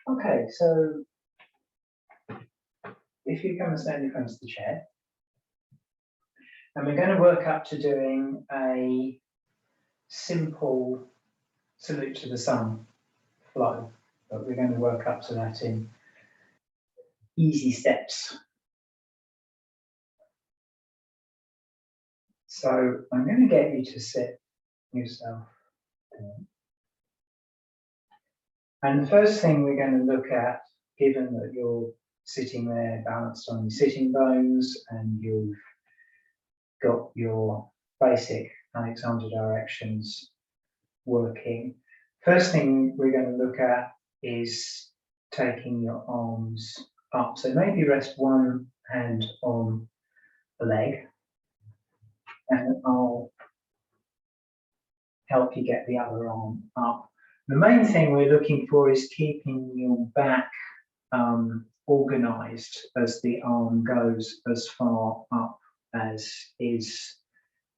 Okay, so if you come and stand in front of the chair, and we're going to work up to doing a simple salute to the sun flow, but we're going to work up to that in easy steps. So I'm going to get you to sit yourself down. And the first thing we're going to look at, given that you're sitting there balanced on your sitting bones and you've got your basic Alexander directions working, first thing we're going to look at is taking your arms up. So maybe rest one hand on the leg, and I'll help you get the other arm up. The main thing we're looking for is keeping your back organized as the arm goes as far up as is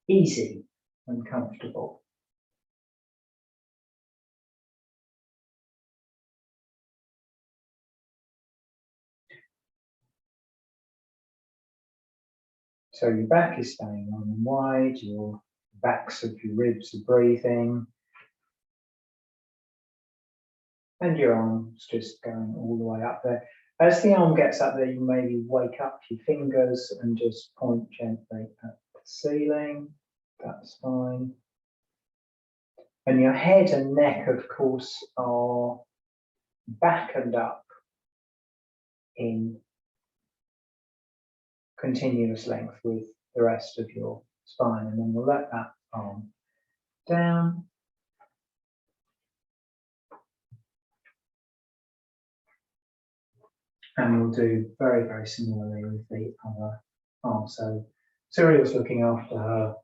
easy and comfortable. So your back is staying long and wide, your backs of your ribs are breathing, and your arm's just going all the way up there. As the arm gets up there, you maybe wake up your fingers and just point gently at the ceiling. That's fine. And your head and neck, of course, are back and up in continuous length with the rest of your spine. And then we'll let that arm down. And we'll do very, very similarly with the other arm. So Cyriel's looking after her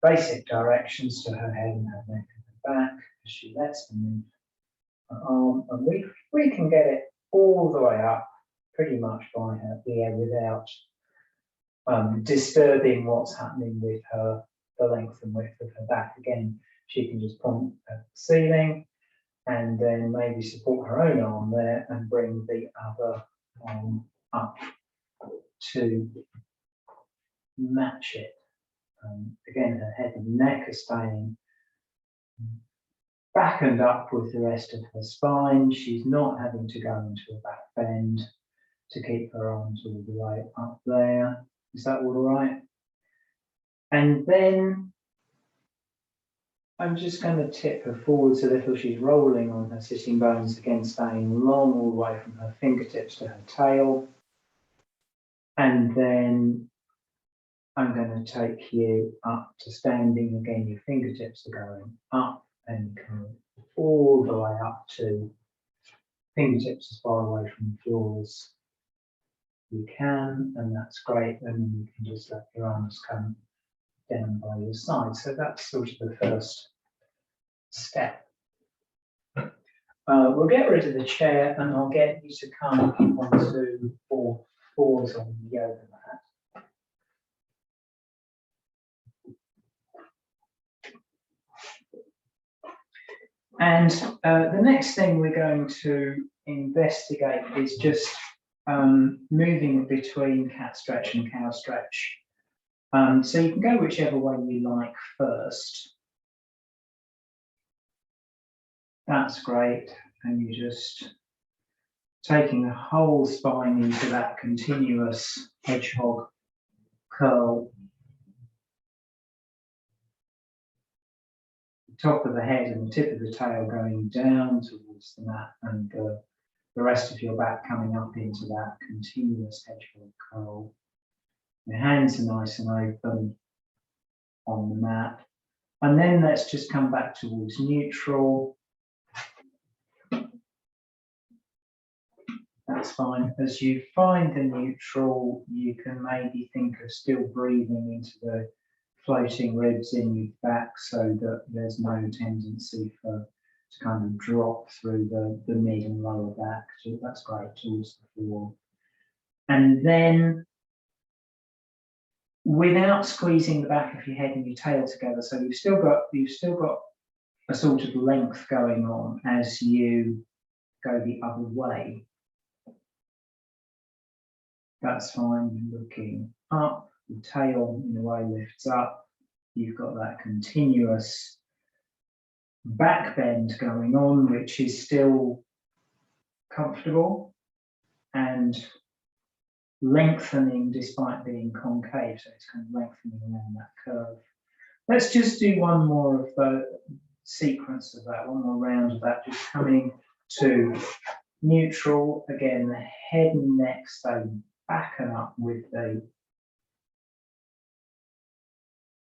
basic directions to her head and her neck and her back as she lets them move her arm. And we can get it all the way up pretty much by her ear without disturbing what's happening with her, the length and width of her back. Again, she can just point at the ceiling and then maybe support her own arm there and bring the other arm up to match it. Again, her head and neck are staying back and up with the rest of her spine. She's not having to go into a back bend to keep her arms all the way up there. Is that all right? And then I'm just going to tip her forwards a little. She's rolling on her sitting bones, again staying long all the way from her fingertips to her tail. And then I'm going to take you up to standing. Again, your fingertips are going up and coming all the way up to fingertips as far away from the floor as you can, and that's great. And then you can just let your arms come down by your side. So that's sort of the first step. We'll get rid of the chair and I'll get you to come onto all fours on the yoga mat. And the next thing we're going to investigate is just moving between cat stretch and cow stretch. So you can go whichever way you like first. That's great. And you're just taking the whole spine into that continuous hedgehog curl. The top of the head and the tip of the tail going down towards the mat, and the rest of your back coming up into that continuous hedgehog curl. Your hands are nice and open on the mat. And then let's just come back towards neutral. That's fine. As you find the neutral, you can maybe think of still breathing into the floating ribs in your back so that there's no tendency to kind of drop through the mid and lower back. So that's great, towards the floor. And then without squeezing the back of your head and your tail together, so you've still got a sort of length going on as you go the other way. That's fine. You're looking up, the tail in a way lifts up. You've got that continuous back bend going on, which is still comfortable and lengthening despite being concave. So it's kind of lengthening around that curve. Let's just do one more of the sequence of that, one more round of that, just coming to neutral. Again, the head and neck stay back and up with the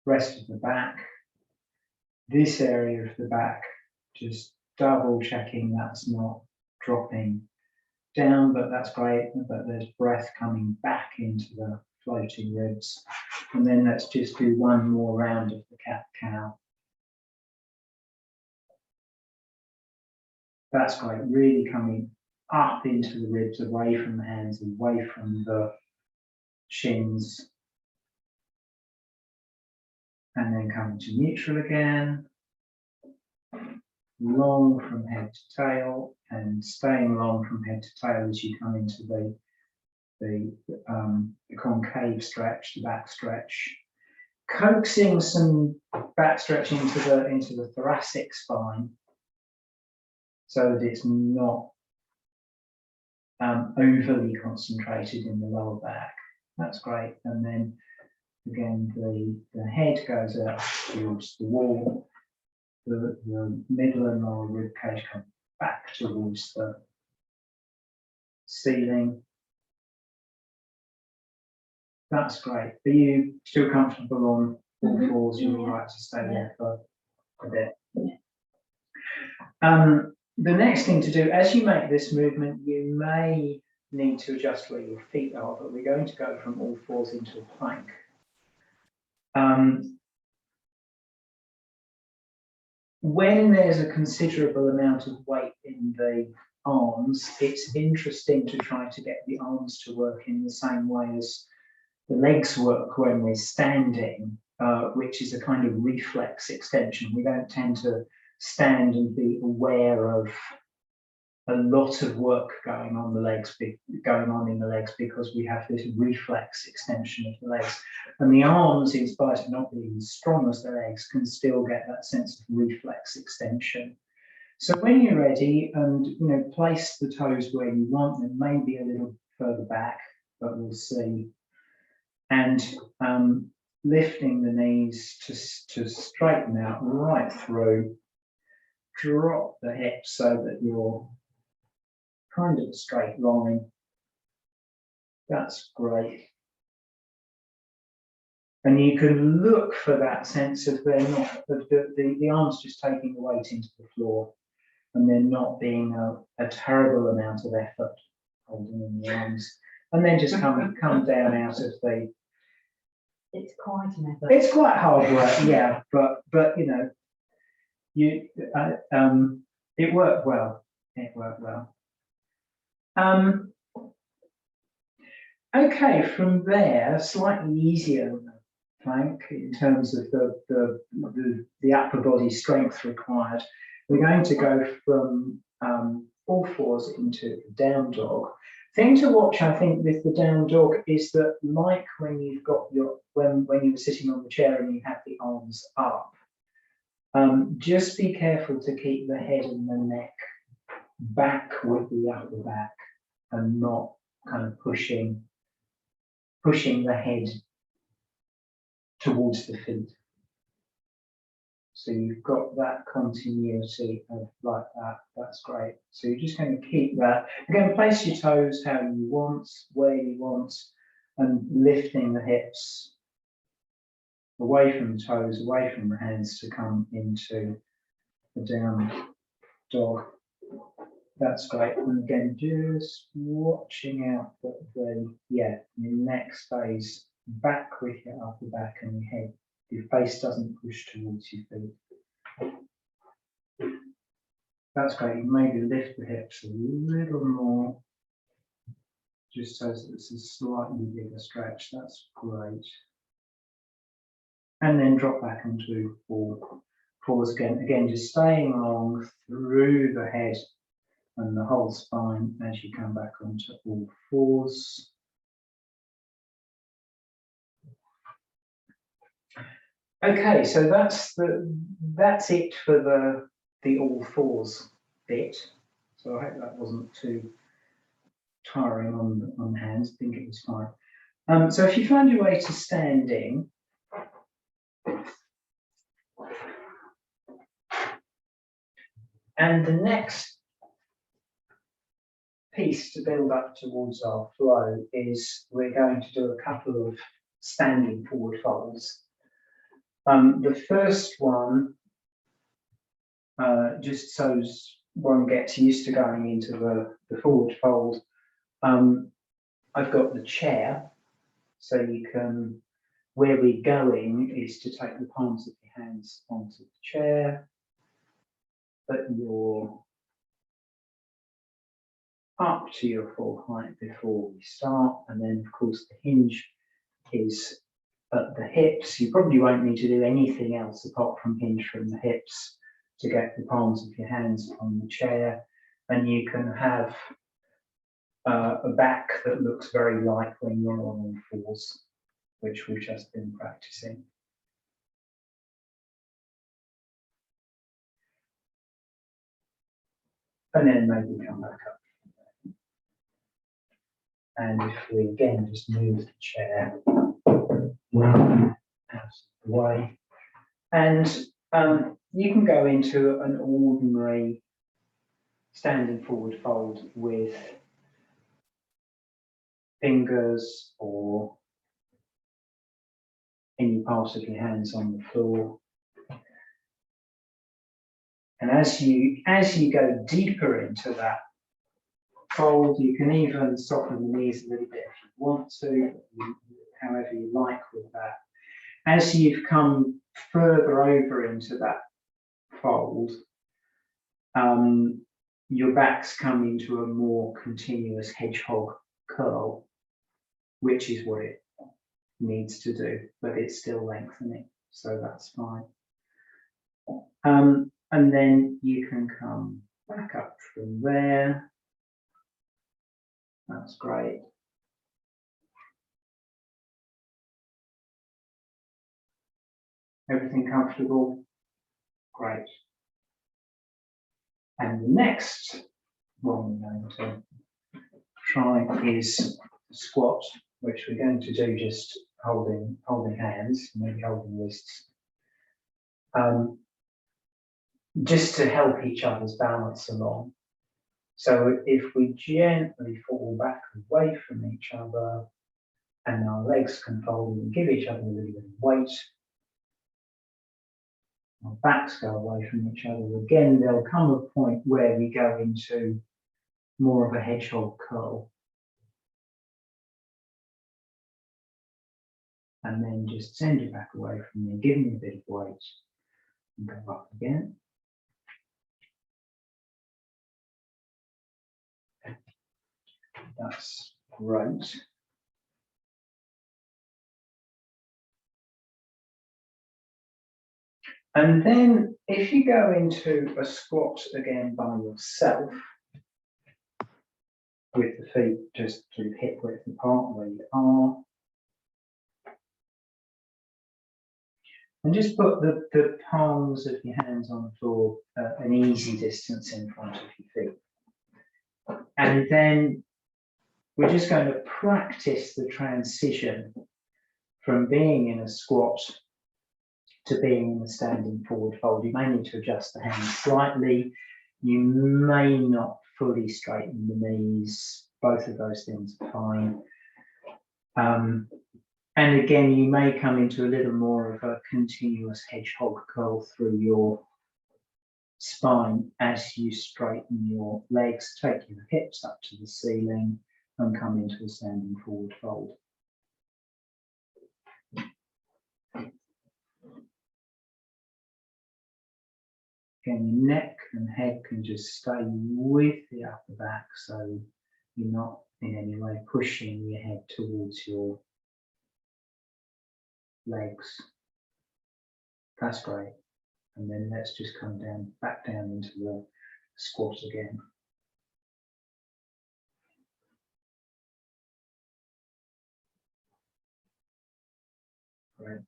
rest of the back. This area of the back, just double checking that's not dropping down, but that's great, but there's breath coming back into the floating ribs. And then let's just do one more round of the cat-cow. That's great, really coming up into the ribs, away from the hands, away from the shins. And then coming to neutral again. Long from head to tail, and staying long from head to tail as you come into the concave stretch, the back stretch. Coaxing some back stretch into the thoracic spine, so that it's not overly concentrated in the lower back. That's great. And then again, the head goes out towards the wall. The middle and lower rib cage come back towards the ceiling. That's great. Are you still comfortable on all fours? You're all right to stay there for a bit. The next thing to do, as you make this movement, you may need to adjust where your feet are, but we're going to go from all fours into a plank. When there's a considerable amount of weight in the arms, it's interesting to try to get the arms to work in the same way as the legs work when we're standing, which is a kind of reflex extension. We don't tend to stand and be aware of a lot of work going on in the legs because we have this reflex extension of the legs. And the arms, in spite of not being as strong as the legs, can still get that sense of reflex extension. So when you're ready, and place the toes where you want them, maybe a little further back, but we'll see. And lifting the knees to straighten out right through. Drop the hips so that you're kind of a straight line. That's great. And you can look for that sense of the arms just taking the weight into the floor, and there not being a terrible amount of effort holding in the arms. And then just come down out of the. It's quite an effort. It's quite hard work, yeah, but it worked well. It worked well. Okay, from there, slightly easier plank in terms of the upper body strength required. We're going to go from all fours into down dog. Thing to watch, I think, with the down dog is that, like when you've got when you were sitting on the chair and you have the arms up, just be careful to keep the head and the neck back with the upper back and not kind of pushing the head towards the feet. So you've got that continuity of like that. That's great. So you're just going to keep that. Again, place your toes how you want, where you want, and lifting the hips away from the toes, away from the hands to come into the down dog. That's great. And again, just watching out that your neck stays back with your upper back and your head. Your face doesn't push towards your feet. That's great. You maybe lift the hips a little more, just so that it's a slightly bigger stretch. That's great. And then drop back into fours again. Again, just staying long through the head and the whole spine as you come back onto all fours. Okay, so that's it for the all fours bit. So I hope that wasn't too tiring on the hands. I think it was fine. So if you find your way to standing, and the next piece to build up towards our flow is we're going to do a couple of standing forward folds. The first one, just so one gets used to going into the forward fold, I've got the chair, so you can, where we're going is to take the palms of your hands onto the chair, put your up to your full height before we start, and then of course the hinge is at the hips. You probably won't need to do anything else apart from hinge from the hips to get the palms of your hands on the chair, and you can have a back that looks very like when you're on all fours, which we've just been practicing. And then maybe come back up. And if we again just move the chair out of the way, and you can go into an ordinary standing forward fold with fingers or any part of your hands on the floor. And as you go deeper into that fold, you can even soften the knees a little bit if you want to, however you like with that. As you've come further over into that fold, your back's come into a more continuous hedgehog curl, which is what it needs to do, but it's still lengthening, so that's fine. And then you can come back up from there. That's great. Everything comfortable? Great. And the next one we're going to try is squat, which we're going to do just holding hands, maybe holding wrists, just to help each other's balance along. So if we gently fall back away from each other and our legs can fold and give each other a little bit of weight, our backs go away from each other, again, there'll come a point where we go into more of a hedgehog curl. And then just send it back away from me, give me a bit of weight, and go up again. That's great. And then if you go into a squat again by yourself, with the feet just sort of hip width apart where you are, and just put the palms of your hands on the floor an easy distance in front of your feet. And then we're just going to practice the transition from being in a squat to being in a standing forward fold. You may need to adjust the hands slightly. You may not fully straighten the knees. Both of those things are fine. And again, you may come into a little more of a continuous hedgehog curl through your spine as you straighten your legs, take your hips up to the ceiling and come into a standing forward fold. Again, your neck and head can just stay with the upper back, so you're not in any way pushing your head towards your legs. That's great. And then let's just come down, back down into the squat again. Great.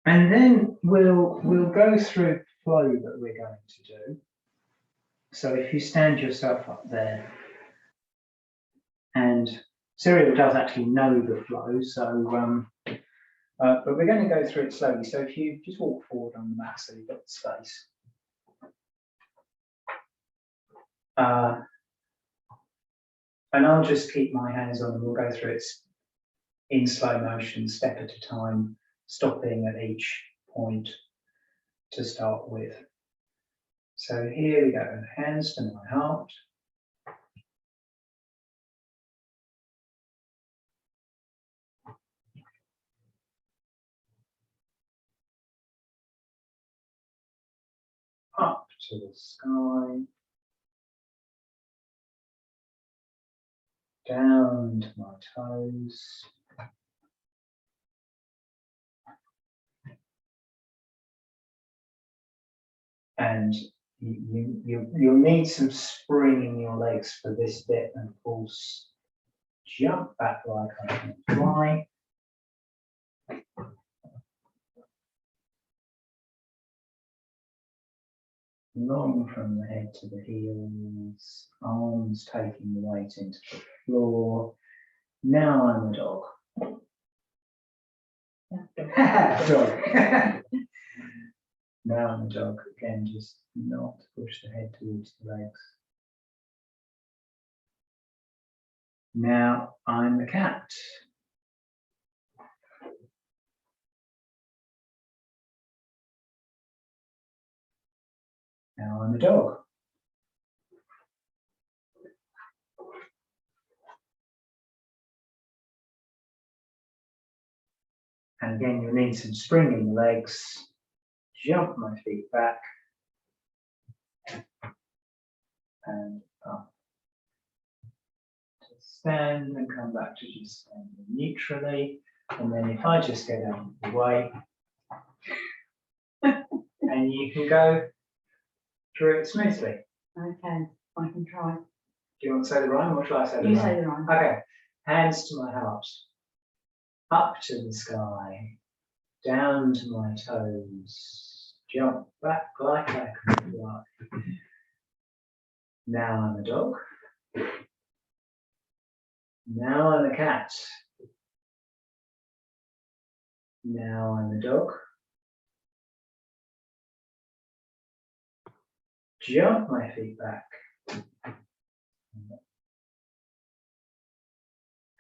And then we'll go through the flow that we're going to do. So if you stand yourself up there, and Cyril does actually know the flow, so but we're going to go through it slowly. So if you just walk forward on the mat so you've got the space. And I'll just keep my hands on and we'll go through it in slow motion, step at a time, stopping at each point to start with. So here we go, hands to my heart. Up to the sky. Down to my toes. And you'll need some spring in your legs for this bit, and of course, jump back like I can fly. Long from the head to the heels, arms taking the weight into the floor. Now I'm a dog. Dog. Now I'm a dog. Again, just not push the head towards the legs. Now I'm a cat. Now I'm a dog. And again, you'll need some spring in the legs. Jump my feet back. And up. To stand and come back to just standing neutrally. And then if I just get out of the way, and you can go through it smoothly. Okay, I can try. Do you want to say the rhyme or shall I say the rhyme? You say the rhyme. Okay. Hands to my heart. Up to the sky. Down to my toes. Jump back like I can fly. Now I'm a dog. Now I'm a cat. Now I'm a dog. Jump my feet back.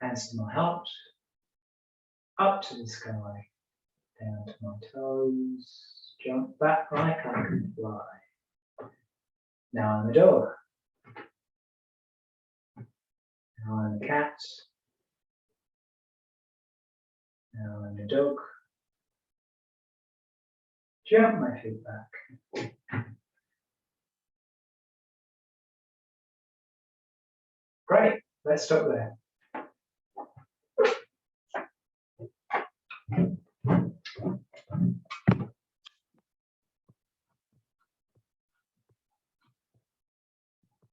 Hands to my heart. Up to the sky. Down to my toes. Jump back like I can fly. Now I'm a dog. Now I'm a cat. Now I'm a dog. Jump my feet back. Great, let's stop there.